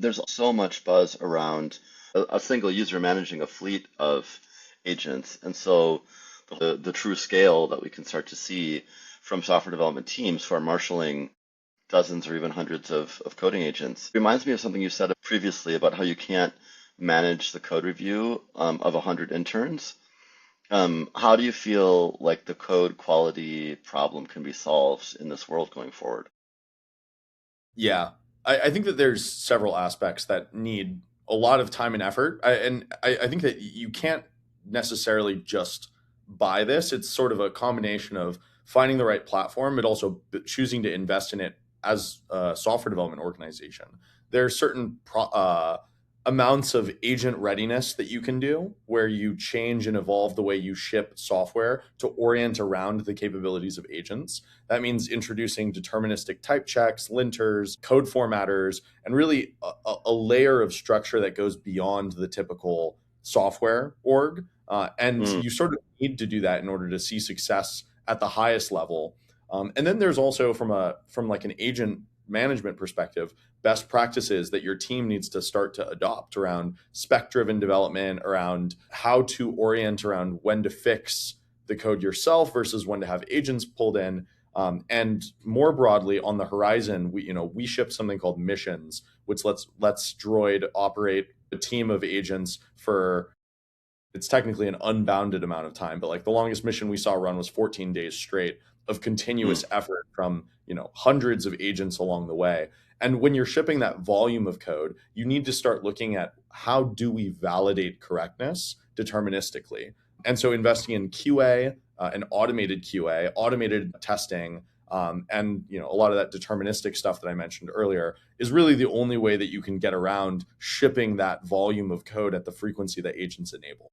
There's so much buzz around a single user managing a fleet of agents. And so the true scale that we can start to see from software development teams who are marshaling dozens or even hundreds of coding agents reminds me of something you said previously about how you can't manage the code review of 100 interns. How do you feel like the code quality problem can be solved in this world going forward? Yeah, I think that there's several aspects that need a lot of time and effort. I think that you can't necessarily just buy this. It's sort of a combination of finding the right platform, but also choosing to invest in it as a software development organization. There are certain amounts of agent readiness that you can do where you change and evolve the way you ship software to orient around the capabilities of agents. That means introducing deterministic type checks, linters, code formatters, and really a layer of structure that goes beyond the typical software org. And Mm, you sort of need to do that in order to see success at the highest level. And then there's also from like an agent management perspective, best practices that your team needs to start to adopt around spec-driven development, around how to orient around when to fix the code yourself versus when to have agents pulled in. And more broadly, on the horizon, we ship something called missions, which lets Droid operate a team of agents for, it's technically an unbounded amount of time, but like the longest mission we saw run was 14 days straight of mm, continuous effort from hundreds of agents along the way. And when you're shipping that volume of code, you need to start looking at how do we validate correctness deterministically. And so investing in QA and automated QA, automated testing, and a lot of that deterministic stuff that I mentioned earlier is really the only way that you can get around shipping that volume of code at the frequency that agents enable.